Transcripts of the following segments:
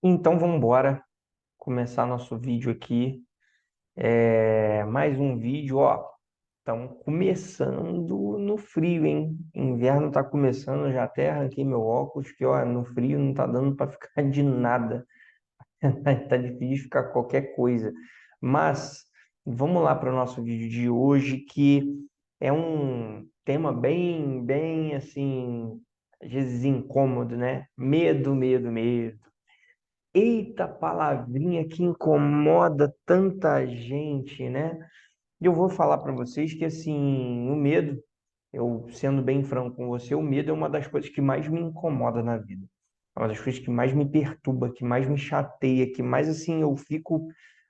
Então vamos embora começar nosso vídeo aqui. Mais um vídeo, ó. Estamos começando no frio, hein? Inverno tá começando, já até arranquei meu óculos, que ó, no frio não tá dando para ficar de nada. Tá difícil ficar qualquer coisa. Mas vamos lá para o nosso vídeo de hoje, que é um tema bem assim, às vezes incômodo, né? Medo, medo, medo. Eita, palavrinha que incomoda tanta gente, né? E eu vou falar para vocês que, assim, o medo, eu sendo bem franco com você, o medo é uma das coisas que mais me incomoda na vida. É uma das coisas que mais me perturba, que mais me chateia, que mais, assim, eu fico,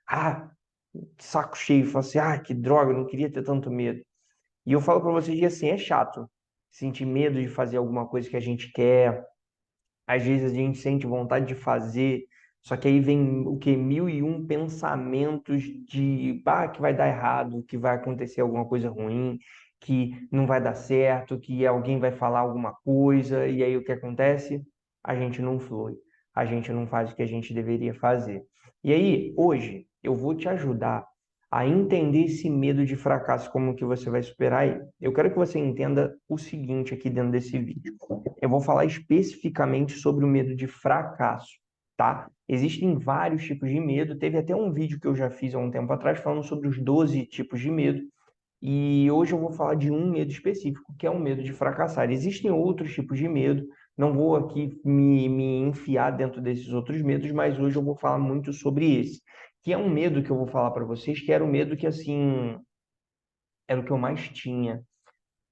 ah, de saco cheio, falo assim, que droga, eu não queria ter tanto medo. E eu falo para vocês que, assim, é chato sentir medo de fazer alguma coisa que a gente quer. Às vezes a gente sente vontade de fazer, só que aí vem o que? Mil e um pensamentos de que vai dar errado, que vai acontecer alguma coisa ruim, que não vai dar certo, que alguém vai falar alguma coisa, e aí o que acontece? A gente não flui, a gente não faz o que a gente deveria fazer. E aí, hoje, eu vou te ajudar a entender esse medo de fracasso, como que você vai superar ele. Eu quero que você entenda o seguinte aqui dentro desse vídeo. Eu vou falar especificamente sobre o medo de fracasso, tá? Existem vários tipos de medo. Teve até um vídeo que eu já fiz há um tempo atrás falando sobre os 12 tipos de medo. E hoje eu vou falar de um medo específico, que é o medo de fracassar. Existem outros tipos de medo, não vou aqui me enfiar dentro desses outros medos, mas hoje eu vou falar muito sobre esse, que é um medo que eu vou falar para vocês, que era o medo que, assim, era o que eu mais tinha.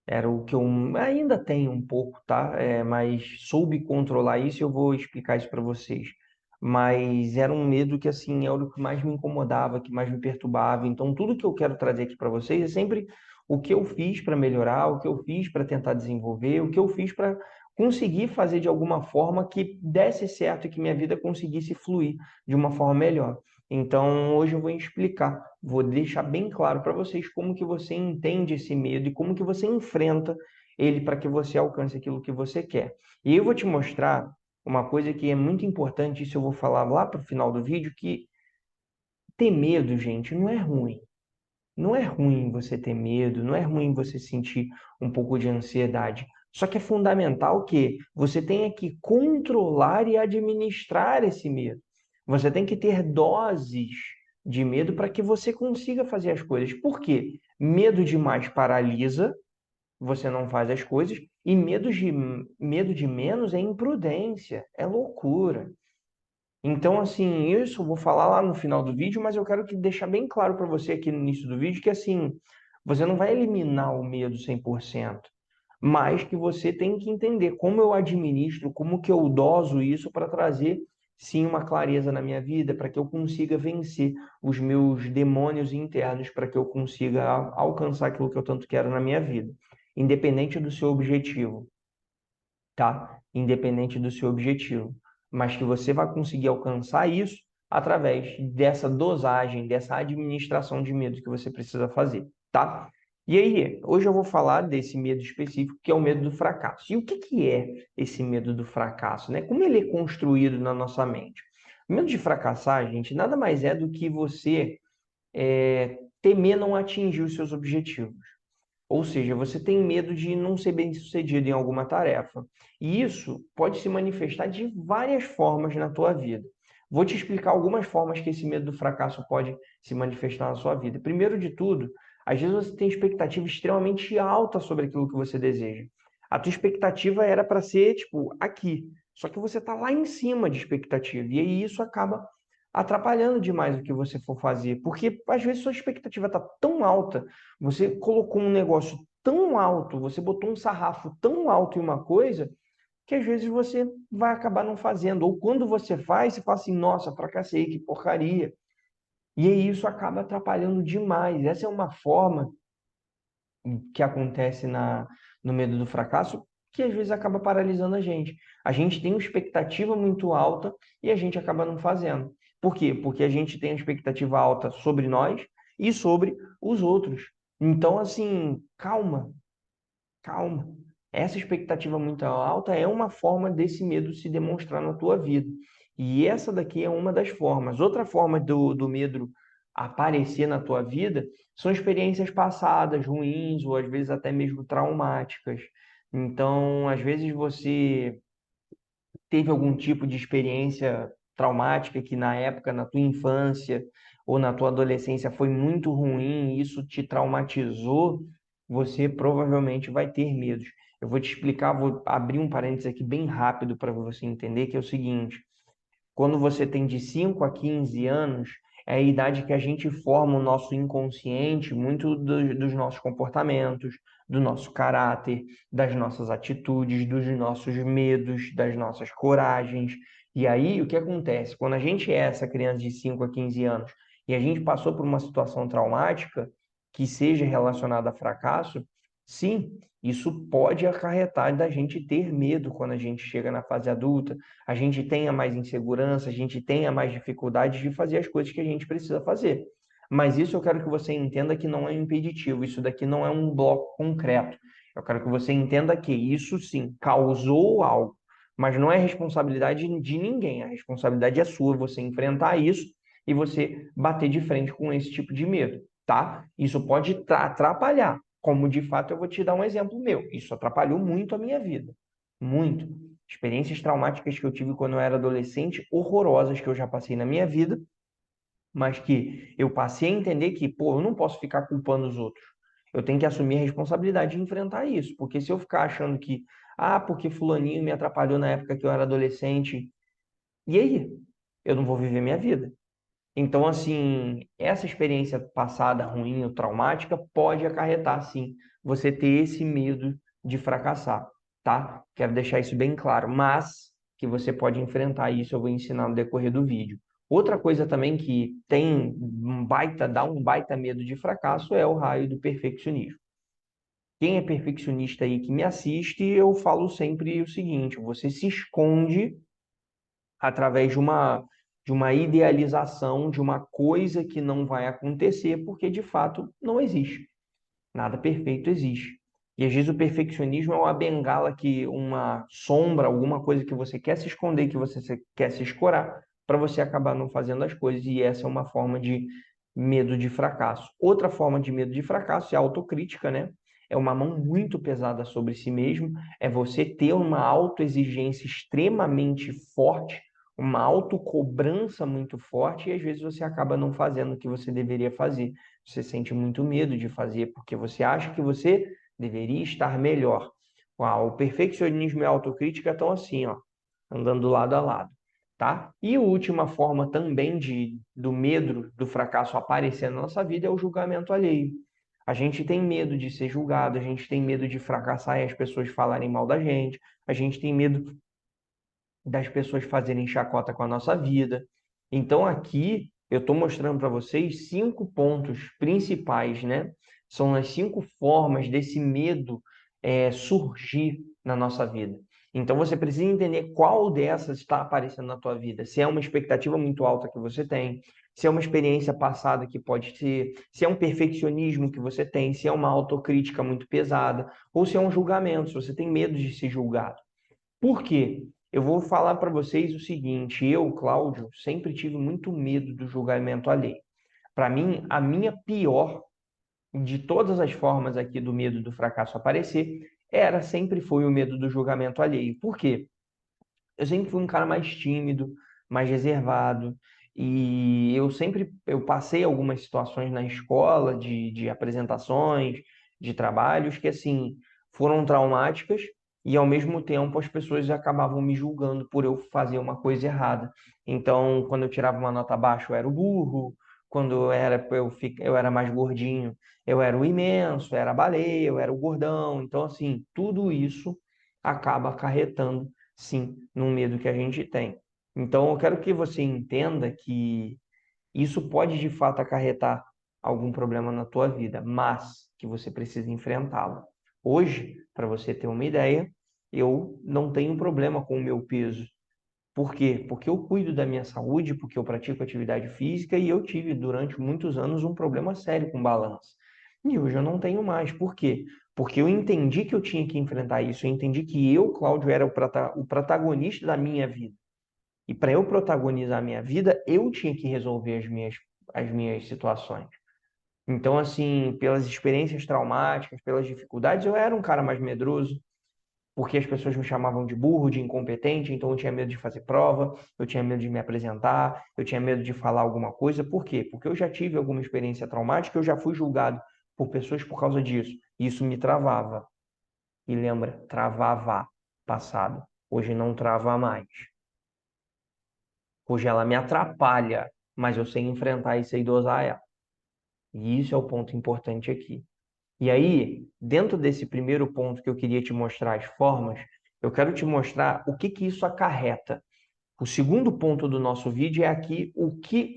Era o que eu ainda tenho um pouco, tá? Mas soube controlar isso e eu vou explicar isso para vocês. Mas era um medo que, assim, era o que mais me incomodava, que mais me perturbava. Então, tudo que eu quero trazer aqui para vocês é sempre o que eu fiz para melhorar, o que eu fiz para tentar desenvolver, o que eu fiz para conseguir fazer de alguma forma que desse certo e que minha vida conseguisse fluir de uma forma melhor. Então, hoje eu vou explicar, vou deixar bem claro para vocês como que você entende esse medo e como que você enfrenta ele para que você alcance aquilo que você quer. E eu vou te mostrar uma coisa que é muito importante, isso eu vou falar lá para o final do vídeo, que ter medo, gente, não é ruim. Não é ruim você ter medo, não é ruim você sentir um pouco de ansiedade. Só que é fundamental que você tenha que controlar e administrar esse medo. Você tem que ter doses de medo para que você consiga fazer as coisas. Por quê? Medo demais paralisa, você não faz as coisas, e medo de menos é imprudência, é loucura. Então, assim, isso eu vou falar lá no final do vídeo, mas eu quero que deixar bem claro para você aqui no início do vídeo que, assim, você não vai eliminar o medo 100%, mas que você tem que entender como eu administro, como que eu doso isso para trazer, sim, uma clareza na minha vida, para que eu consiga vencer os meus demônios internos, para que eu consiga alcançar aquilo que eu tanto quero na minha vida, independente do seu objetivo, tá? Independente do seu objetivo, mas que você vai conseguir alcançar isso através dessa dosagem, dessa administração de medo que você precisa fazer, tá? E aí, hoje eu vou falar desse medo específico, que é o medo do fracasso. E o que que é esse medo do fracasso, né? Como ele é construído na nossa mente? O medo de fracassar, gente, nada mais é do que você temer não atingir os seus objetivos. Ou seja, você tem medo de não ser bem-sucedido em alguma tarefa. E isso pode se manifestar de várias formas na tua vida. Vou te explicar algumas formas que esse medo do fracasso pode se manifestar na sua vida. Primeiro de tudo, às vezes você tem expectativa extremamente alta sobre aquilo que você deseja. A tua expectativa era para ser, tipo, aqui. Só que você está lá em cima de expectativa. E aí isso acaba atrapalhando demais o que você for fazer. Porque às vezes sua expectativa está tão alta, você colocou um negócio tão alto, você botou um sarrafo tão alto em uma coisa, que às vezes você vai acabar não fazendo. Ou quando você faz, você fala assim, nossa, fracassei, que porcaria. E aí isso acaba atrapalhando demais. Essa é uma forma que acontece no medo do fracasso, que às vezes acaba paralisando a gente. A gente tem uma expectativa muito alta e a gente acaba não fazendo. Por quê? Porque a gente tem uma expectativa alta sobre nós e sobre os outros. Então, assim, calma, calma. Essa expectativa muito alta é uma forma desse medo se demonstrar na tua vida. E essa daqui é uma das formas. Outra forma do medo aparecer na tua vida são experiências passadas ruins ou às vezes até mesmo traumáticas. Então, às vezes você teve algum tipo de experiência traumática que na época, na tua infância ou na tua adolescência foi muito ruim, e isso te traumatizou, você provavelmente vai ter medos. Eu vou te explicar, vou abrir um parênteses aqui bem rápido para você entender, que é o seguinte: quando você tem de 5 a 15 anos, é a idade que a gente forma o nosso inconsciente, muito dos nossos comportamentos, do nosso caráter, das nossas atitudes, dos nossos medos, das nossas coragens. E aí, o que acontece? Quando a gente é essa criança de 5 a 15 anos e a gente passou por uma situação traumática que seja relacionada a fracasso, sim, isso pode acarretar da gente ter medo quando a gente chega na fase adulta, a gente tenha mais insegurança, a gente tenha mais dificuldade de fazer as coisas que a gente precisa fazer. Mas isso eu quero que você entenda que não é impeditivo, isso daqui não é um bloco concreto. Eu quero que você entenda que isso sim causou algo, mas não é responsabilidade de ninguém, a responsabilidade é sua, você enfrentar isso e você bater de frente com esse tipo de medo, tá? Isso pode atrapalhar, como de fato eu vou te dar um exemplo meu. Isso atrapalhou muito a minha vida, muito. Experiências traumáticas que eu tive quando eu era adolescente, horrorosas que eu já passei na minha vida, mas que eu passei a entender que, pô, eu não posso ficar culpando os outros. Eu tenho que assumir a responsabilidade de enfrentar isso, porque se eu ficar achando que, porque fulaninho me atrapalhou na época que eu era adolescente, e aí? Eu não vou viver minha vida. Então, assim, essa experiência passada ruim ou traumática pode acarretar, sim, você ter esse medo de fracassar, tá? Quero deixar isso bem claro, mas que você pode enfrentar isso, eu vou ensinar no decorrer do vídeo. Outra coisa também que tem dá um baita medo de fracasso é o raio do perfeccionismo. Quem é perfeccionista aí que me assiste, eu falo sempre o seguinte: você se esconde através de uma idealização de uma coisa que não vai acontecer, porque de fato não existe. Nada perfeito existe. E às vezes o perfeccionismo é uma bengala que uma sombra, alguma coisa que você quer se esconder, que você quer se escorar, para você acabar não fazendo as coisas. E essa é uma forma de medo de fracasso. Outra forma de medo de fracasso é a autocrítica, né? É uma mão muito pesada sobre si mesmo, é você ter uma autoexigência extremamente forte, uma autocobrança muito forte, e às vezes você acaba não fazendo o que você deveria fazer. Você sente muito medo de fazer porque você acha que você deveria estar melhor. O perfeccionismo e a autocrítica estão assim, ó, andando lado a lado, tá? E a última forma também do medo do fracasso aparecer na nossa vida é o julgamento alheio. A gente tem medo de ser julgado, a gente tem medo de fracassar e as pessoas falarem mal da gente, a gente tem medo das pessoas fazerem chacota com a nossa vida. Então, aqui eu estou mostrando para vocês 5 pontos principais, né? São as 5 formas desse medo surgir na nossa vida. Então, você precisa entender qual dessas está aparecendo na tua vida. Se é uma expectativa muito alta que você tem, se é uma experiência passada que pode ser, se é um perfeccionismo que você tem, se é uma autocrítica muito pesada, ou se é um julgamento, se você tem medo de ser julgado. Por quê? Eu vou falar para vocês o seguinte: eu, Cláudio, sempre tive muito medo do julgamento alheio. Para mim, a minha pior de todas as formas aqui do medo do fracasso aparecer sempre foi o medo do julgamento alheio. Por quê? Eu sempre fui um cara mais tímido, mais reservado, e eu passei algumas situações na escola de apresentações, de trabalhos que assim foram traumáticas e ao mesmo tempo as pessoas acabavam me julgando por eu fazer uma coisa errada. Então, quando eu tirava uma nota baixa, eu era o burro. Quando eu era mais gordinho, eu era o imenso, eu era a baleia, eu era o gordão. Então, assim, tudo isso acaba acarretando, sim, num medo que a gente tem. Então, eu quero que você entenda que isso pode de fato acarretar algum problema na tua vida, mas que você precisa enfrentá-lo. Hoje, para você ter uma ideia, eu não tenho problema com o meu peso. Por quê? Porque eu cuido da minha saúde, porque eu pratico atividade física e eu tive durante muitos anos um problema sério com balanço. E hoje eu não tenho mais. Por quê? Porque eu entendi que eu tinha que enfrentar isso. Eu entendi que eu, Cláudio, era o protagonista da minha vida. E para eu protagonizar a minha vida, eu tinha que resolver as minhas situações. Então, assim, pelas experiências traumáticas, pelas dificuldades, eu era um cara mais medroso, porque as pessoas me chamavam de burro, de incompetente, então eu tinha medo de fazer prova, eu tinha medo de me apresentar, eu tinha medo de falar alguma coisa. Por quê? Porque eu já tive alguma experiência traumática, eu já fui julgado por pessoas por causa disso. E isso me travava. E lembra, travava passado. Hoje não trava mais. Hoje ela me atrapalha, mas eu sei enfrentar e sei dosar ela. E isso é o ponto importante aqui. E aí, dentro desse primeiro ponto que eu queria te mostrar as formas, eu quero te mostrar o que que isso acarreta. O segundo ponto do nosso vídeo é aqui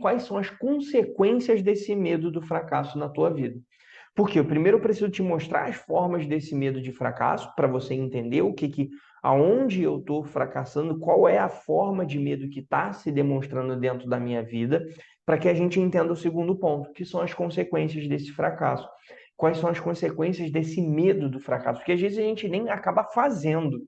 quais são as consequências desse medo do fracasso na tua vida. Porque eu primeiro preciso te mostrar as formas desse medo de fracasso para você entender aonde eu estou fracassando, qual é a forma de medo que está se demonstrando dentro da minha vida, para que a gente entenda o segundo ponto, que são as consequências desse fracasso. Quais são as consequências desse medo do fracasso? Porque às vezes a gente nem acaba fazendo.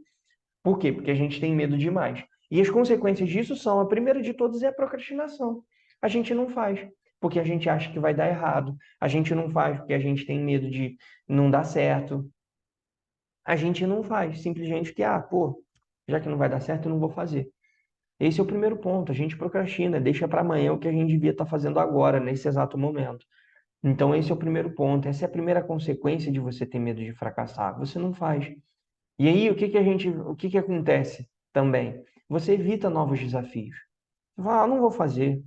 Por quê? Porque a gente tem medo demais. E as consequências disso são, a primeira de todas é a procrastinação. A gente não faz, porque a gente acha que vai dar errado. A gente não faz porque a gente tem medo de não dar certo. A gente não faz, simplesmente que, pô, já que não vai dar certo, eu não vou fazer. Esse é o primeiro ponto. A gente procrastina, deixa para amanhã o que a gente devia estar fazendo agora, nesse exato momento. Então, esse é o primeiro ponto. Essa é a primeira consequência de você ter medo de fracassar. Você não faz. E aí, o que que acontece também? Você evita novos desafios. Você fala, não vou fazer,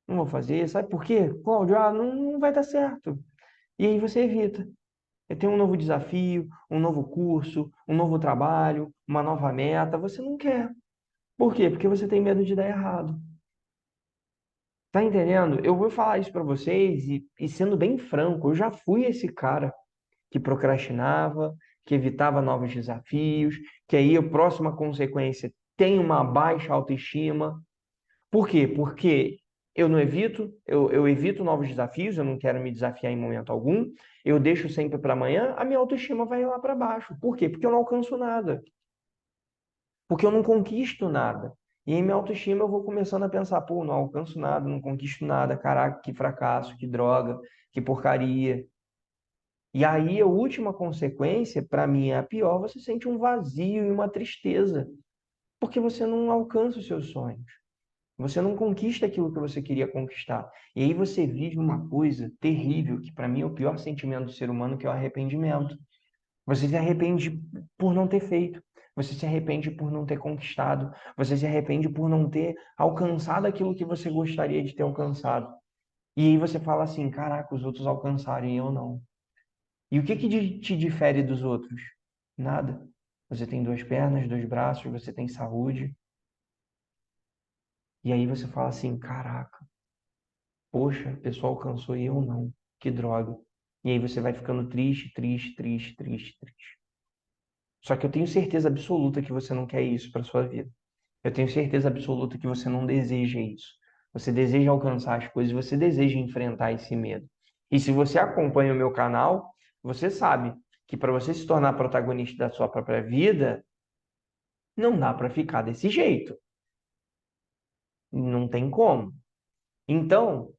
não vou fazer. Sabe por quê? Cláudio, não vai dar certo. E aí você evita. Tem um novo desafio, um novo curso, um novo trabalho, uma nova meta. Você não quer. Por quê? Porque você tem medo de dar errado. Tá entendendo? Eu vou falar isso para vocês e sendo bem franco, eu já fui esse cara que procrastinava, que evitava novos desafios, que aí a próxima consequência tem uma baixa autoestima. Por quê? Porque eu evito novos desafios, eu não quero me desafiar em momento algum, eu deixo sempre para amanhã, a minha autoestima vai lá para baixo. Por quê? Porque eu não alcanço nada, porque eu não conquisto nada. E em minha autoestima eu vou começando a pensar, pô, não alcanço nada, não conquisto nada, caraca, que fracasso, que droga, que porcaria. E aí, a última consequência, para mim, é a pior, você sente um vazio e uma tristeza, porque você não alcança os seus sonhos. Você não conquista aquilo que você queria conquistar. E aí você vive uma coisa terrível, que para mim é o pior sentimento do ser humano, que é o arrependimento. Você se arrepende por não ter feito. Você se arrepende por não ter conquistado. Você se arrepende por não ter alcançado aquilo que você gostaria de ter alcançado. E aí você fala assim, caraca, os outros alcançaram e eu não. E o que que te difere dos outros? Nada. Você tem duas pernas, dois braços, você tem saúde. E aí você fala assim, caraca, poxa, a pessoa alcançou e eu não. Que droga. E aí você vai ficando triste, triste, triste, triste, triste. Só que eu tenho certeza absoluta que você não quer isso para sua vida. Eu tenho certeza absoluta que você não deseja isso. Você deseja alcançar as coisas, você deseja enfrentar esse medo. E se você acompanha o meu canal, você sabe que para você se tornar protagonista da sua própria vida, não dá para ficar desse jeito. Não tem como. Então,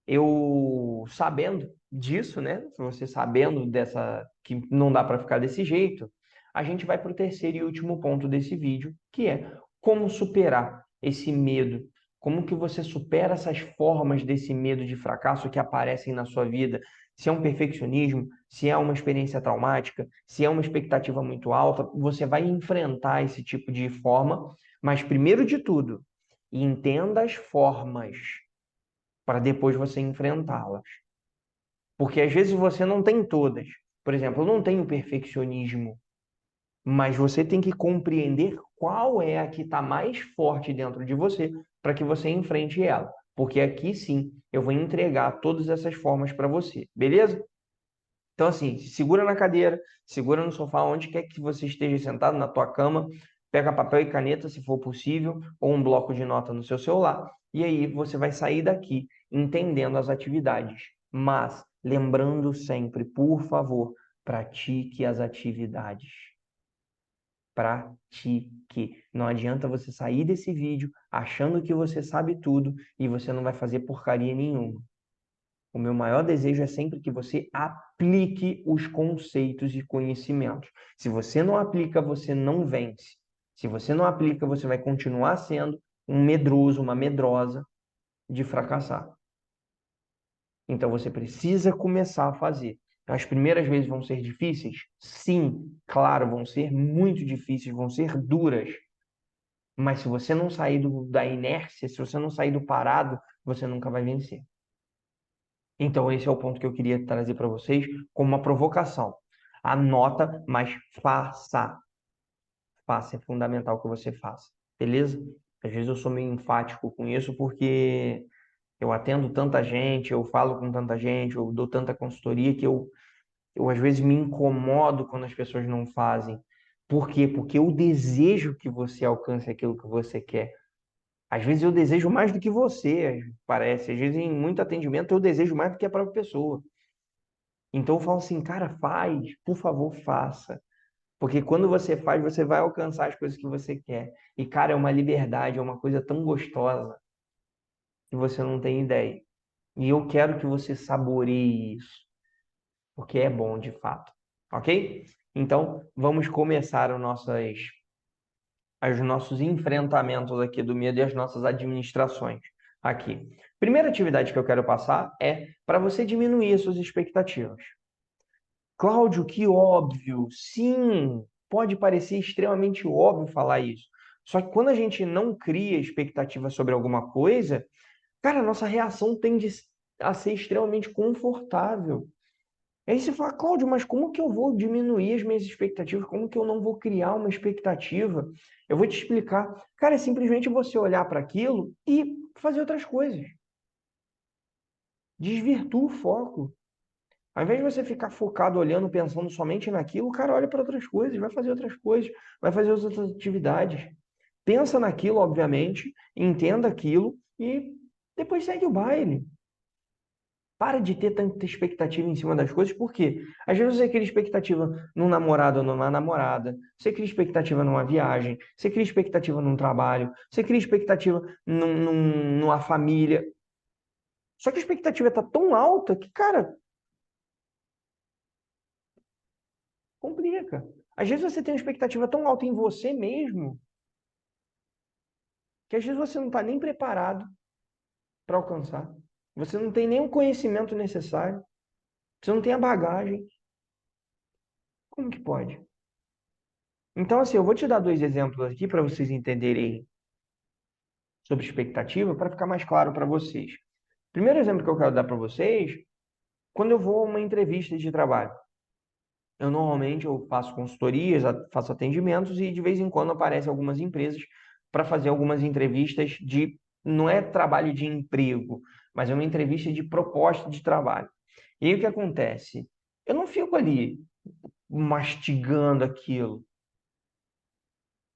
eu sabendo disso, né? Você sabendo dessa que não dá para ficar desse jeito, a gente vai para o terceiro e último ponto desse vídeo, que é como superar esse medo. Como que você supera essas formas desse medo de fracasso que aparecem na sua vida? Se é um perfeccionismo, se é uma experiência traumática, se é uma expectativa muito alta, você vai enfrentar esse tipo de forma, mas primeiro de tudo, entenda as formas para depois você enfrentá-las. Porque às vezes você não tem todas. Por exemplo, eu não tenho perfeccionismo, mas você tem que compreender qual é a que está mais forte dentro de você para que você enfrente ela. Porque aqui sim eu vou entregar todas essas formas para você, beleza? Então, assim, segura na cadeira, segura no sofá, onde quer que você esteja sentado, na tua cama, pega papel e caneta, se for possível, ou um bloco de nota no seu celular, e aí você vai sair daqui entendendo as atividades. Mas, lembrando sempre, por favor, pratique as atividades. pratique. Não adianta você sair desse vídeo achando que você sabe tudo e você não vai fazer porcaria nenhuma. O meu maior desejo é sempre que você aplique os conceitos e conhecimentos. Se você não aplica, você não vence. Se você não aplica, você vai continuar sendo um medroso, uma medrosa de fracassar. Então você precisa começar a fazer. As primeiras vezes vão ser difíceis? Sim, claro, vão ser muito difíceis, vão ser duras. Mas se você não sair da inércia, se você não sair do parado, você nunca vai vencer. Então, esse é o ponto que eu queria trazer para vocês como uma provocação. Anota, mas faça. Faça, é fundamental que você faça. Beleza? Às vezes eu sou meio enfático com isso porque eu atendo tanta gente, eu falo com tanta gente, eu dou tanta consultoria que eu às vezes me incomodo quando as pessoas não fazem. Por quê? Porque eu desejo que você alcance aquilo que você quer. Às vezes eu desejo mais do que você, parece. Às vezes em muito atendimento eu desejo mais do que a própria pessoa. Então eu falo assim, cara, faz, por favor, faça. Porque quando você faz, você vai alcançar as coisas que você quer. E, cara, é uma liberdade, é uma coisa tão gostosa que você não tem ideia. E eu quero que você saboreie isso, porque é bom de fato. Ok? Então, vamos começar os nossos enfrentamentos aqui do medo e as nossas administrações aqui. Primeira atividade que eu quero passar é para você diminuir as suas expectativas. Cláudio, que óbvio. Sim, pode parecer extremamente óbvio falar isso. Só que quando a gente não cria expectativa sobre alguma coisa, cara, a nossa reação tende a ser extremamente confortável. Aí você fala, Cláudio, mas como que eu vou diminuir as minhas expectativas? Como que eu não vou criar uma expectativa? Eu vou te explicar. Cara, é simplesmente você olhar para aquilo e fazer outras coisas. Desvirtua o foco. Ao invés de você ficar focado olhando, pensando somente naquilo, o cara olha para outras coisas, vai fazer outras coisas, vai fazer outras atividades. Pensa naquilo, obviamente, entenda aquilo e depois segue o baile. Para de ter tanta expectativa em cima das coisas, porque às vezes você cria expectativa num namorado ou numa namorada, você cria expectativa numa viagem, você cria expectativa num trabalho, você cria expectativa numa família. Só que a expectativa está tão alta que, cara, complica. Às vezes você tem uma expectativa tão alta em você mesmo que às vezes você não está nem preparado para alcançar. Você não tem nem o conhecimento necessário. Você não tem a bagagem. Como que pode? Então, assim, eu vou te dar dois exemplos aqui para vocês entenderem sobre expectativa, para ficar mais claro para vocês. Primeiro exemplo que eu quero dar para vocês, quando eu vou a uma entrevista de trabalho. Eu faço consultorias, faço atendimentos e de vez em quando aparecem algumas empresas para fazer algumas entrevistas de, não é trabalho de emprego, mas é uma entrevista de proposta de trabalho. E aí o que acontece? Eu não fico ali mastigando aquilo.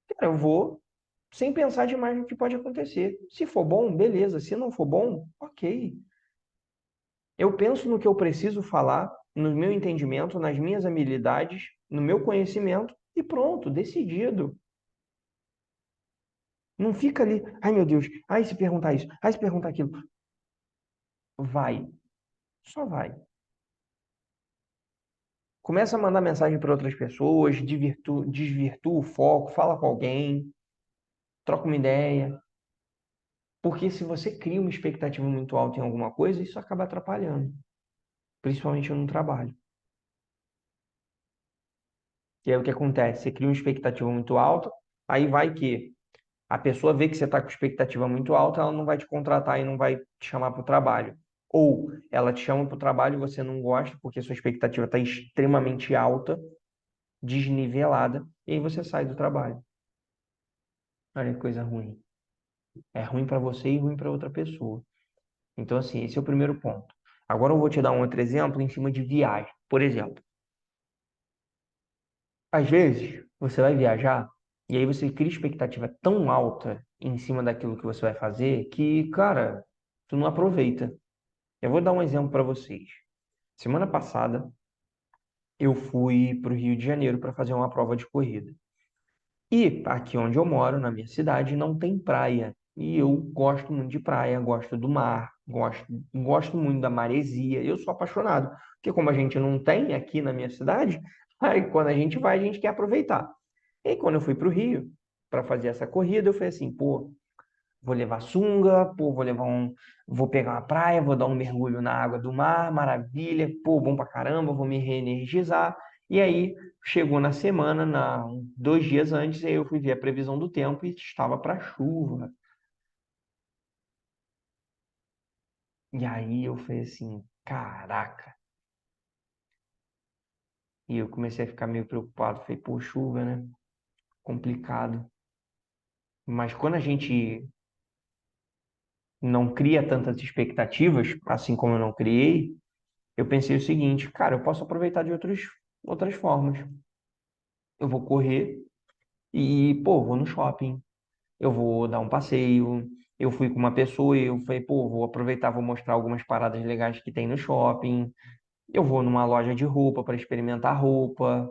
Cara, eu vou sem pensar demais no que pode acontecer. Se for bom, beleza. Se não for bom, ok. Eu penso no que eu preciso falar, no meu entendimento, nas minhas habilidades, no meu conhecimento e pronto, decidido. Não fica ali, ai meu Deus, ai se perguntar isso, ai se perguntar aquilo. Vai, só vai. Começa a mandar mensagem para outras pessoas, desvirtua o foco, fala com alguém, troca uma ideia. Porque se você cria uma expectativa muito alta em alguma coisa, isso acaba atrapalhando, principalmente no trabalho. E aí o que acontece? Você cria uma expectativa muito alta, aí vai que a pessoa vê que você está com expectativa muito alta, ela não vai te contratar e não vai te chamar para o trabalho. Ou ela te chama para o trabalho e você não gosta porque sua expectativa está extremamente alta, desnivelada, e aí você sai do trabalho. Olha que coisa ruim. É ruim para você e ruim para outra pessoa. Então, assim, esse é o primeiro ponto. Agora eu vou te dar um outro exemplo em cima de viagem. Por exemplo, às vezes você vai viajar e aí você cria expectativa tão alta em cima daquilo que você vai fazer que, cara, tu não aproveita. Eu vou dar um exemplo para vocês. Semana passada, eu fui para o Rio de Janeiro para fazer uma prova de corrida. E aqui onde eu moro, na minha cidade, não tem praia. E eu gosto muito de praia, gosto do mar, gosto muito da maresia. Eu sou apaixonado. Porque como a gente não tem aqui na minha cidade, aí quando a gente vai, a gente quer aproveitar. E aí, quando eu fui para o Rio para fazer essa corrida, eu falei assim, pô, vou levar sunga, pô, vou pegar uma praia, vou dar um mergulho na água do mar, maravilha, pô, bom pra caramba, vou me reenergizar. E aí chegou na semana, 2 dias antes, aí eu fui ver a previsão do tempo e estava para chuva. E aí eu falei assim, caraca. E eu comecei a ficar meio preocupado, falei, pô, chuva, né? Complicado. Mas quando a gente não cria tantas expectativas, assim como eu não criei, eu pensei o seguinte, cara, eu posso aproveitar de outras formas. Eu vou correr e, pô, vou no shopping, eu vou dar um passeio. Eu fui com uma pessoa e eu falei, pô, vou aproveitar, vou mostrar algumas paradas legais que tem no shopping. Eu vou numa loja de roupa para experimentar roupa.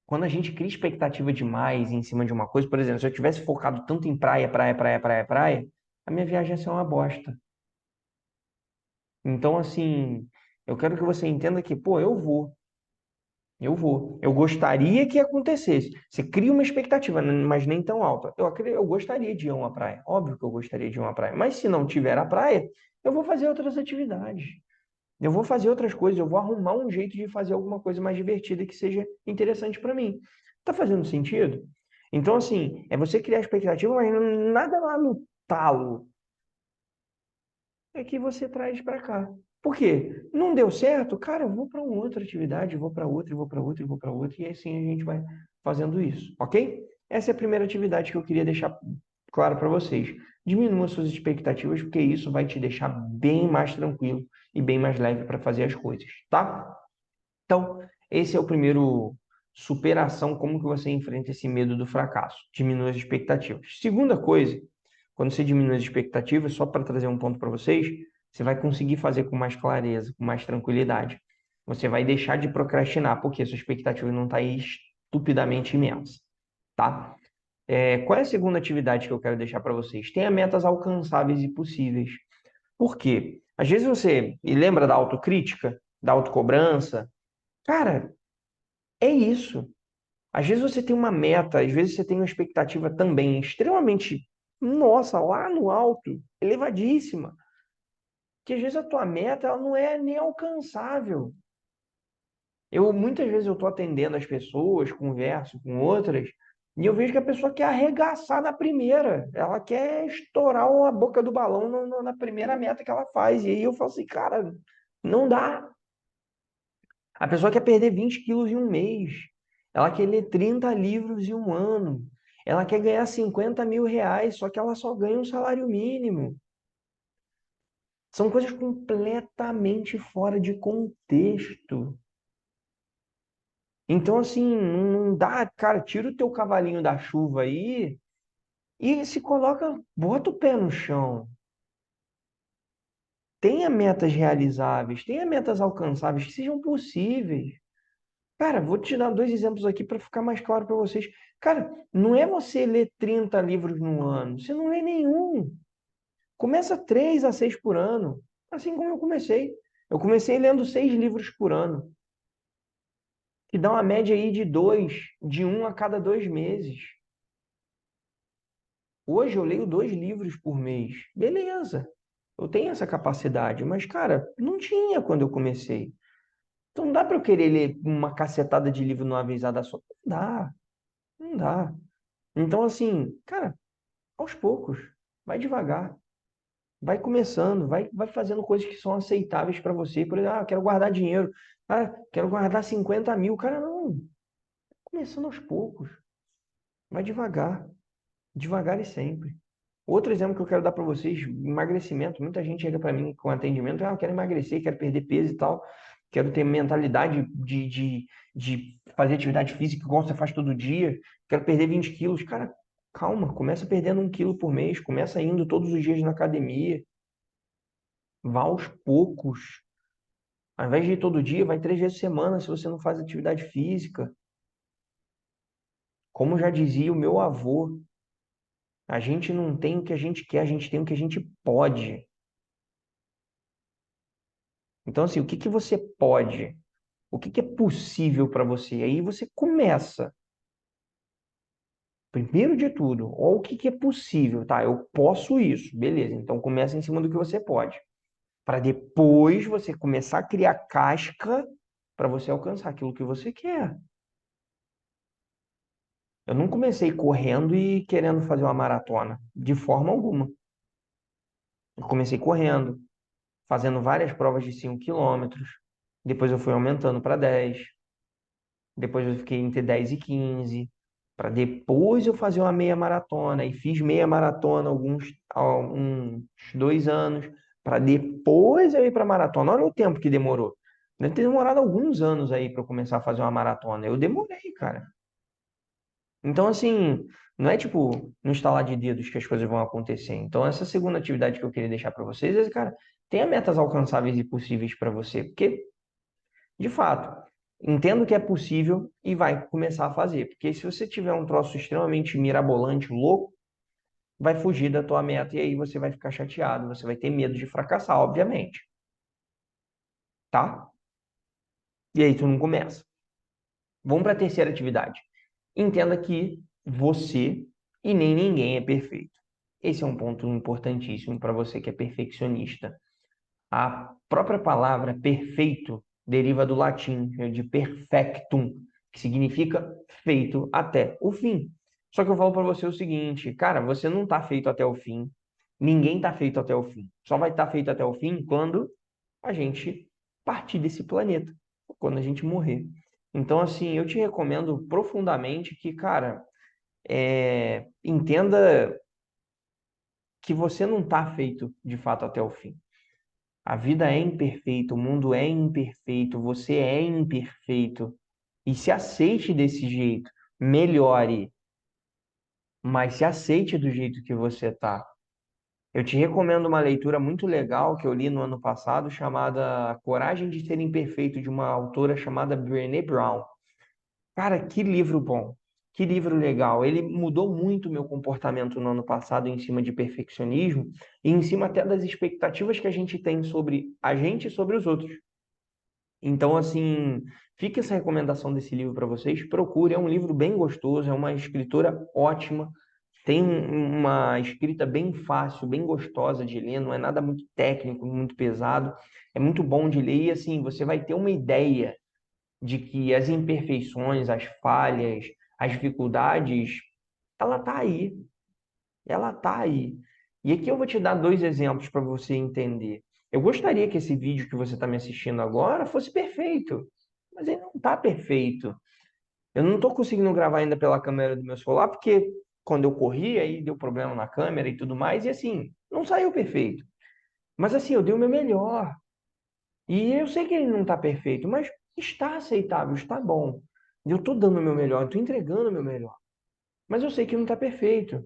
Quando a gente cria expectativa demais em cima de uma coisa, por exemplo, se eu tivesse focado tanto em praia, praia, praia, praia, praia, a minha viagem ia ser uma bosta. Então, assim, eu quero que você entenda que, pô, eu vou. Eu vou. Eu gostaria que acontecesse. Você cria uma expectativa, mas nem tão alta. Eu gostaria de ir a uma praia. Óbvio que eu gostaria de ir a uma praia. Mas se não tiver a praia, eu vou fazer outras atividades. Eu vou fazer outras coisas. Eu vou arrumar um jeito de fazer alguma coisa mais divertida que seja interessante para mim. Tá fazendo sentido? Então, assim, é você criar expectativa, mas nada lá no talo é que você traz para cá. Por quê? Não deu certo? Cara, eu vou para uma outra atividade, eu vou para outra, eu vou para outra, eu vou para outra, e assim a gente vai fazendo isso, ok? Essa é a primeira atividade que eu queria deixar claro para vocês. Diminua suas expectativas, porque isso vai te deixar bem mais tranquilo e bem mais leve para fazer as coisas, tá? Então, esse é o primeiro superação, como que você enfrenta esse medo do fracasso. Diminua as expectativas. Segunda coisa, quando você diminui as expectativas, só para trazer um ponto para vocês, você vai conseguir fazer com mais clareza, com mais tranquilidade. Você vai deixar de procrastinar, porque a sua expectativa não está estupidamente imensa, tá? Qual é a segunda atividade que eu quero deixar para vocês? Tenha metas alcançáveis e possíveis. Por quê? Às vezes você, e lembra da autocrítica, da autocobrança? Cara, é isso. Às vezes você tem uma meta, às vezes você tem uma expectativa também extremamente, nossa, lá no alto, elevadíssima, que às vezes a tua meta ela não é nem alcançável. Muitas vezes eu estou atendendo as pessoas, converso com outras, e eu vejo que a pessoa quer arregaçar na primeira, ela quer estourar a boca do balão na primeira meta que ela faz. E aí eu falo assim, cara, não dá. A pessoa quer perder 20 quilos em um mês. Ela quer ler 30 livros em um ano. Ela quer ganhar 50 mil reais, só que ela só ganha um salário mínimo. São coisas completamente fora de contexto. Então, assim, não dá, cara, tira o teu cavalinho da chuva aí e se coloca, bota o pé no chão. Tenha metas realizáveis, tenha metas alcançáveis que sejam possíveis. Cara, vou te dar dois exemplos aqui para ficar mais claro para vocês. Cara, não é você ler 30 livros no ano, você não lê nenhum. Começa 3 a 6 por ano, assim como eu comecei. Eu comecei lendo 6 livros por ano, que dá uma média aí de um a cada 2 meses. Hoje eu leio 2 livros por mês. Beleza, eu tenho essa capacidade, mas, cara, não tinha quando eu comecei. Então não dá para eu querer ler uma cacetada de livro numa vezada só. Não dá, não dá. Então, assim, cara, aos poucos, vai devagar, vai começando, vai fazendo coisas que são aceitáveis para você. Por exemplo, quero guardar dinheiro, quero guardar 50 mil. Cara, não, começando aos poucos, vai devagar, devagar e sempre. Outro exemplo que eu quero dar para vocês, emagrecimento. Muita gente chega para mim com atendimento, eu quero emagrecer, quero perder peso e tal, quero ter mentalidade de fazer atividade física igual você faz todo dia, quero perder 20 quilos. Cara, calma, começa perdendo 1 quilo por mês, começa indo todos os dias na academia, vá aos poucos. Ao invés de ir todo dia, vai 3 vezes por semana se você não faz atividade física. Como já dizia o meu avô, a gente não tem o que a gente quer, a gente tem o que a gente pode. Então, assim, o que que você pode? O que que é possível para você? Aí você começa. Primeiro de tudo, ó, o que que é possível, tá? Eu posso isso, beleza. Então começa em cima do que você pode, para depois você começar a criar casca para você alcançar aquilo que você quer. Eu não comecei correndo e querendo fazer uma maratona, de forma alguma. Eu comecei correndo, fazendo várias provas de 5 quilômetros. Depois eu fui aumentando para 10. Depois eu fiquei entre 10 e 15, para depois eu fazer uma meia maratona. E fiz meia maratona uns 2 anos, para depois eu ir para maratona. Olha o tempo que demorou. Deve ter demorado alguns anos aí para eu começar a fazer uma maratona. Eu demorei, cara. Então, assim, não é tipo no estalar de dedos que as coisas vão acontecer. Então, essa segunda atividade que eu queria deixar para vocês é, cara, tenha metas alcançáveis e possíveis para você. Porque de fato, entendo que é possível e vai começar a fazer. Porque se você tiver um troço extremamente mirabolante, louco, vai fugir da tua meta e aí você vai ficar chateado, você vai ter medo de fracassar, obviamente, tá? E aí tu não começa. Vamos para a terceira atividade. Entenda que você e nem ninguém é perfeito. Esse é um ponto importantíssimo para você que é perfeccionista. A própria palavra perfeito deriva do latim, de perfectum, que significa feito até o fim. Só que eu falo para você o seguinte, cara, você não está feito até o fim. Ninguém está feito até o fim. Só vai estar feito até o fim quando a gente partir desse planeta, quando a gente morrer. Então, assim, eu te recomendo profundamente que, cara, entenda que você não está feito de fato até o fim. A vida é imperfeita, o mundo é imperfeito, você é imperfeito. E se aceite desse jeito. Melhore, mas se aceite do jeito que você tá. Eu te recomendo uma leitura muito legal que eu li no ano passado, chamada A Coragem de Ser Imperfeito, de uma autora chamada Brené Brown. Cara, que livro bom, que livro legal. Ele mudou muito o meu comportamento no ano passado em cima de perfeccionismo e em cima até das expectativas que a gente tem sobre a gente e sobre os outros. Então, assim, fica essa recomendação desse livro para vocês. Procure, é um livro bem gostoso, é uma escritora ótima, tem uma escrita bem fácil, bem gostosa de ler, não é nada muito técnico, muito pesado, é muito bom de ler e, assim, você vai ter uma ideia de que as imperfeições, as falhas, as dificuldades, ela tá aí, ela tá aí. E aqui eu vou te dar dois exemplos para você entender. Eu gostaria que esse vídeo que você está me assistindo agora fosse perfeito, mas ele não está perfeito. Eu não estou conseguindo gravar ainda pela câmera do meu celular, porque quando eu corri, aí deu problema na câmera e tudo mais, e assim, não saiu perfeito. Mas assim, eu dei o meu melhor. E eu sei que ele não está perfeito, mas está aceitável, está bom. Eu estou dando o meu melhor, estou entregando o meu melhor. Mas eu sei que não está perfeito.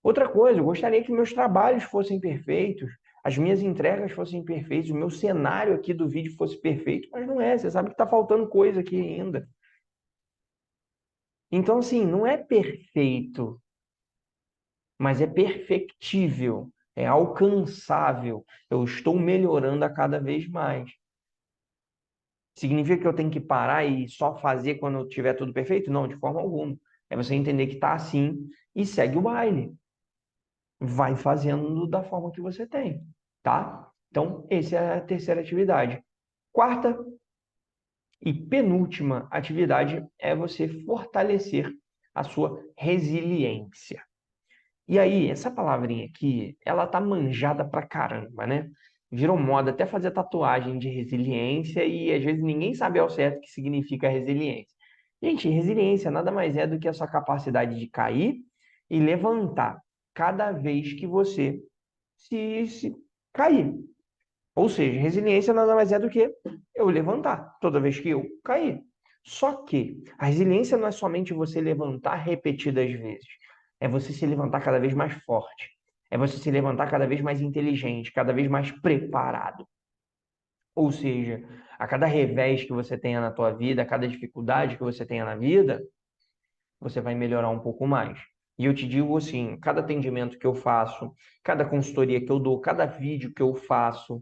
Outra coisa, eu gostaria que meus trabalhos fossem perfeitos, as minhas entregas fossem perfeitas, o meu cenário aqui do vídeo fosse perfeito, mas não é, você sabe que está faltando coisa aqui ainda. Então, assim, não é perfeito, mas é perfectível, é alcançável. Eu estou melhorando a cada vez mais. Significa que eu tenho que parar e só fazer quando tiver tudo perfeito? Não, de forma alguma. É você entender que está assim e segue o baile. Vai fazendo da forma que você tem, tá? Então, essa é a terceira atividade. Quarta e penúltima atividade é você fortalecer a sua resiliência. E aí, essa palavrinha aqui, ela tá manjada pra caramba, né? Virou moda até fazer tatuagem de resiliência e às vezes ninguém sabe ao certo o que significa resiliência. Gente, resiliência nada mais é do que a sua capacidade de cair e levantar cada vez que você se cair. Ou seja, resiliência nada mais é do que eu levantar toda vez que eu cair. Só que a resiliência não é somente você levantar repetidas vezes, é você se levantar cada vez mais forte, é você se levantar cada vez mais inteligente, cada vez mais preparado. Ou seja, a cada revés que você tenha na tua vida, a cada dificuldade que você tenha na vida, você vai melhorar um pouco mais. E eu te digo assim, cada atendimento que eu faço, cada consultoria que eu dou, cada vídeo que eu faço,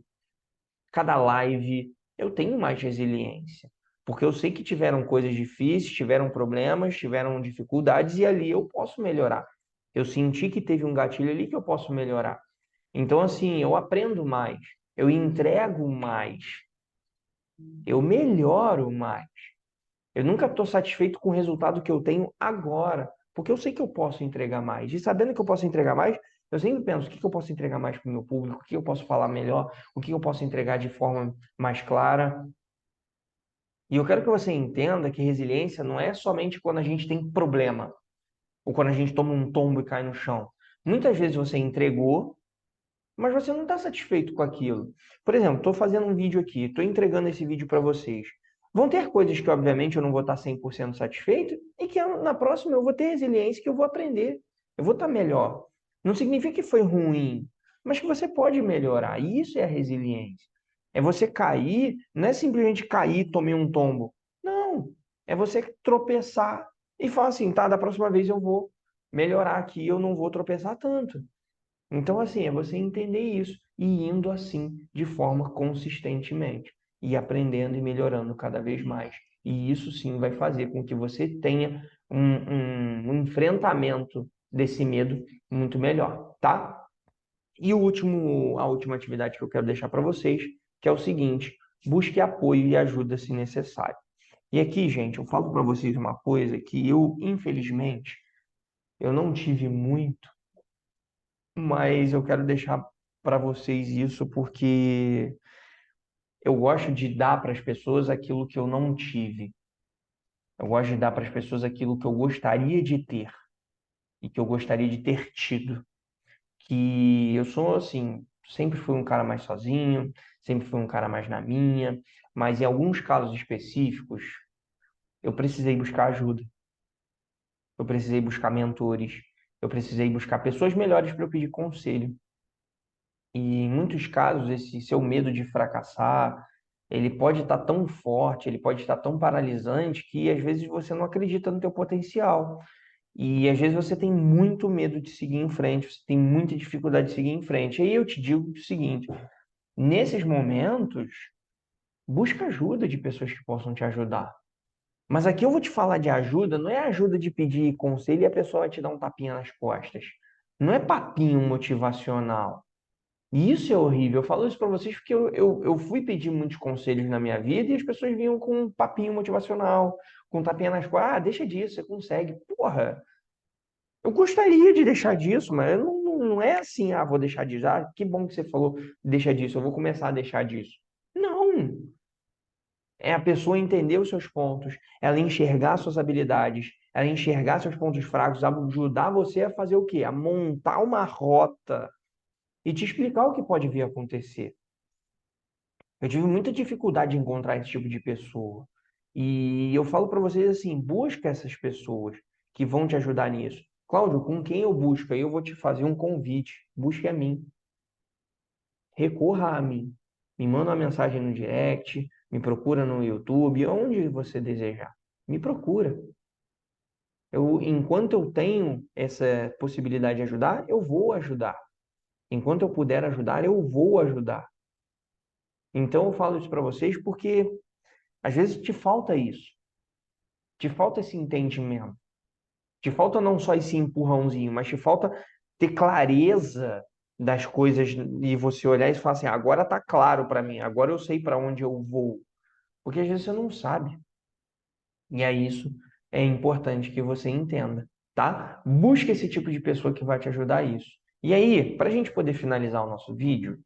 cada live, eu tenho mais resiliência. Porque eu sei que tiveram coisas difíceis, tiveram problemas, tiveram dificuldades e ali eu posso melhorar. Eu senti que teve um gatilho ali que eu posso melhorar. Então, assim, eu aprendo mais, eu entrego mais, eu melhoro mais. Eu nunca estou satisfeito com o resultado que eu tenho agora, porque eu sei que eu posso entregar mais. E sabendo que eu posso entregar mais, eu sempre penso o que eu posso entregar mais para o meu público, o que eu posso falar melhor, o que eu posso entregar de forma mais clara. E eu quero que você entenda que resiliência não é somente quando a gente tem problema, ou quando a gente toma um tombo e cai no chão. Muitas vezes você entregou, mas você não está satisfeito com aquilo. Por exemplo, estou fazendo um vídeo aqui, estou entregando esse vídeo para vocês. Vão ter coisas que, obviamente, eu não vou estar 100% satisfeito e que na próxima eu vou ter resiliência, que eu vou aprender, eu vou estar melhor. Não significa que foi ruim, mas que você pode melhorar. E isso é a resiliência. É você cair, não é simplesmente cair, tomei um tombo. Não, é você tropeçar e falar assim, tá, da próxima vez eu vou melhorar aqui, eu não vou tropeçar tanto. Então, assim, é você entender isso e indo assim de forma consistentemente e aprendendo e melhorando cada vez mais. E isso sim vai fazer com que você tenha um enfrentamento desse medo muito melhor, tá? E a última atividade que eu quero deixar para vocês, que é o seguinte: busque apoio e ajuda se necessário. E aqui, gente, eu falo para vocês uma coisa que eu, infelizmente, eu não tive muito, mas eu quero deixar para vocês isso porque eu gosto de dar para as pessoas aquilo que eu não tive. Eu gosto de dar para as pessoas aquilo que eu gostaria de ter e que eu gostaria de ter tido. Que eu sou assim, sempre fui um cara mais sozinho, sempre fui um cara mais na minha, mas em alguns casos específicos eu precisei buscar ajuda. Eu precisei buscar mentores, eu precisei buscar pessoas melhores para eu pedir conselho. E em muitos casos, esse seu medo de fracassar, ele pode estar tão forte, ele pode estar tão paralisante que às vezes você não acredita no teu potencial. E às vezes você tem muito medo de seguir em frente, você tem muita dificuldade de seguir em frente. E aí eu te digo o seguinte, nesses momentos, busca ajuda de pessoas que possam te ajudar. Mas aqui eu vou te falar de ajuda, não é ajuda de pedir conselho e a pessoa vai te dar um tapinha nas costas. Não é papinho motivacional. E isso é horrível. Eu falo isso para vocês porque eu fui pedir muitos conselhos na minha vida e as pessoas vinham com um papinho motivacional, com um tapinha nas costas. Ah, deixa disso, você consegue. Porra, eu gostaria de deixar disso, mas não é assim, ah, vou deixar disso. Ah, que bom que você falou, deixa disso, eu vou começar a deixar disso. Não. É a pessoa entender os seus pontos, ela enxergar suas habilidades, ela enxergar seus pontos fracos, ajudar você a fazer o quê? A montar uma rota e te explicar o que pode vir a acontecer. Eu tive muita dificuldade em encontrar esse tipo de pessoa. E eu falo para vocês assim, busca essas pessoas que vão te ajudar nisso. Cláudio, com quem eu busco? Aí eu vou te fazer um convite. Busque a mim. Recorra a mim. Me manda uma mensagem no direct, me procura no YouTube, onde você desejar. Me procura. Enquanto eu tenho essa possibilidade de ajudar, eu vou ajudar. Enquanto eu puder ajudar, eu vou ajudar. Então eu falo isso para vocês porque às vezes te falta isso. Te falta esse entendimento. Te falta não só esse empurrãozinho, mas te falta ter clareza das coisas e você olhar e falar assim, agora tá claro para mim, agora eu sei para onde eu vou. Porque às vezes você não sabe. E é isso é importante que você entenda, tá? Busque esse tipo de pessoa que vai te ajudar a isso. E aí, para a gente poder finalizar o nosso vídeo,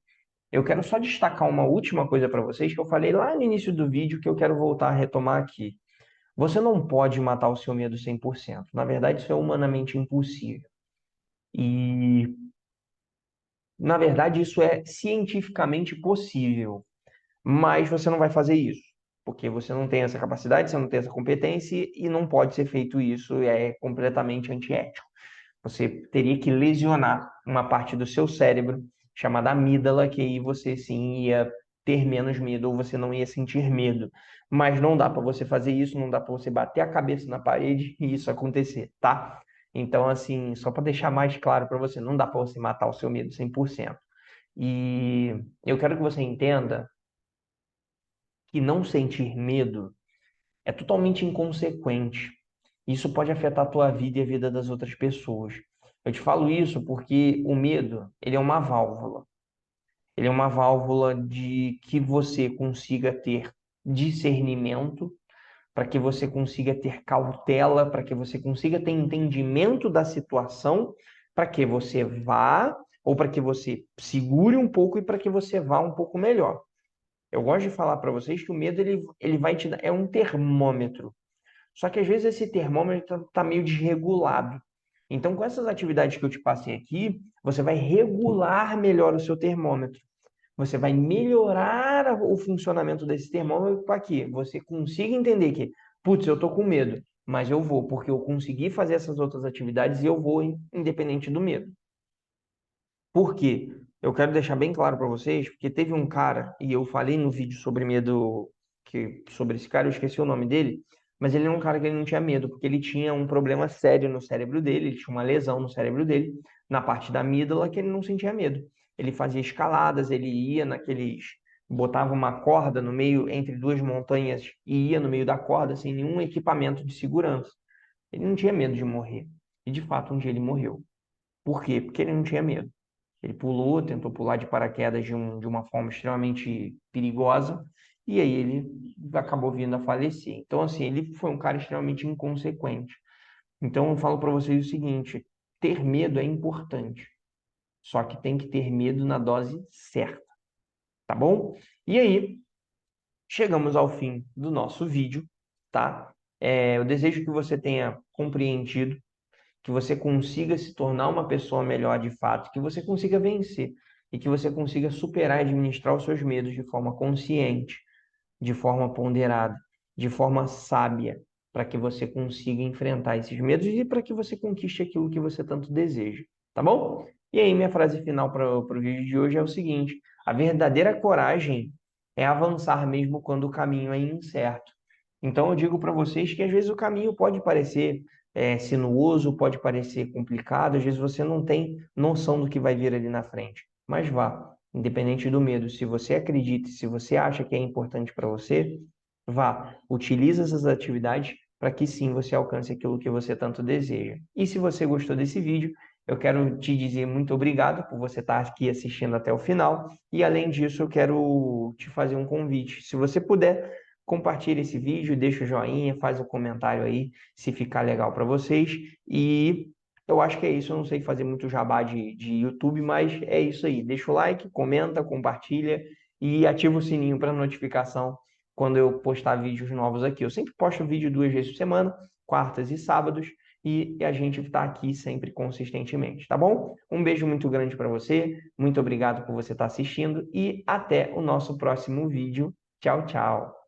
eu quero só destacar uma última coisa para vocês que eu falei lá no início do vídeo que eu quero voltar a retomar aqui. Você não pode matar o seu medo 100%. Na verdade, isso é humanamente impossível. E, na verdade, isso é cientificamente possível. Mas você não vai fazer isso, porque você não tem essa capacidade, você não tem essa competência e não pode ser feito isso, é completamente antiético. Você teria que lesionar uma parte do seu cérebro chamada amígdala, que aí você sim ia ter menos medo ou você não ia sentir medo. Mas não dá para você fazer isso, não dá para você bater a cabeça na parede e isso acontecer, tá? Então, assim, só para deixar mais claro para você, não dá para você matar o seu medo 100%. E eu quero que você entenda que não sentir medo é totalmente inconsequente. Isso pode afetar a tua vida e a vida das outras pessoas. Eu te falo isso porque o medo, ele é uma válvula. Ele é uma válvula de que você consiga ter discernimento, para que você consiga ter cautela, para que você consiga ter entendimento da situação, para que você vá ou para que você segure um pouco e para que você vá um pouco melhor. Eu gosto de falar para vocês que o medo ele vai te dar, é um termômetro. Só que às vezes esse termômetro está meio desregulado. Então, com essas atividades que eu te passei aqui, você vai regular melhor o seu termômetro. Você vai melhorar o funcionamento desse termômetro para que você consiga entender que, putz, eu estou com medo, mas eu vou, porque eu consegui fazer essas outras atividades e eu vou independente do medo. Por quê? Eu quero deixar bem claro para vocês, porque teve um cara, e eu falei no vídeo sobre medo, sobre esse cara, eu esqueci o nome dele, mas ele é um cara que ele não tinha medo, porque ele tinha um problema sério no cérebro dele, ele tinha uma lesão no cérebro dele, na parte da amígdala, que ele não sentia medo. Ele fazia escaladas, ele ia naqueles, botava uma corda no meio, entre duas montanhas, e ia no meio da corda sem nenhum equipamento de segurança. Ele não tinha medo de morrer. E de fato, um dia ele morreu. Por quê? Porque ele não tinha medo. Ele pulou, tentou pular de paraquedas de uma forma extremamente perigosa, e aí ele acabou vindo a falecer. Então, assim, ele foi um cara extremamente inconsequente. Então, eu falo para vocês o seguinte: ter medo é importante, só que tem que ter medo na dose certa, tá bom? E aí, chegamos ao fim do nosso vídeo, tá? Eu desejo que você tenha compreendido, que você consiga se tornar uma pessoa melhor de fato, que você consiga vencer e que você consiga superar e administrar os seus medos de forma consciente, de forma ponderada, de forma sábia, para que você consiga enfrentar esses medos e para que você conquiste aquilo que você tanto deseja, tá bom? E aí, minha frase final para o vídeo de hoje é o seguinte: a verdadeira coragem é avançar mesmo quando o caminho é incerto. Então, eu digo para vocês que às vezes o caminho pode parecer sinuoso, pode parecer complicado, às vezes você não tem noção do que vai vir ali na frente. Mas vá, independente do medo. Se você acredita, se você acha que é importante para você, vá, utilize essas atividades para que sim você alcance aquilo que você tanto deseja. E se você gostou desse vídeo, eu quero te dizer muito obrigado por você estar aqui assistindo até o final. E além disso, eu quero te fazer um convite. Se você puder, compartilhe esse vídeo, deixa o joinha, faz um comentário aí, se ficar legal para vocês. E eu acho que é isso. Eu não sei fazer muito jabá de YouTube, mas é isso aí. Deixa o like, comenta, compartilha e ativa o sininho para notificação quando eu postar vídeos novos aqui. Eu sempre posto vídeo 2 vezes por semana, quartas e sábados, e a gente está aqui sempre consistentemente, tá bom? Um beijo muito grande para você, muito obrigado por você estar assistindo e até o nosso próximo vídeo. Tchau, tchau!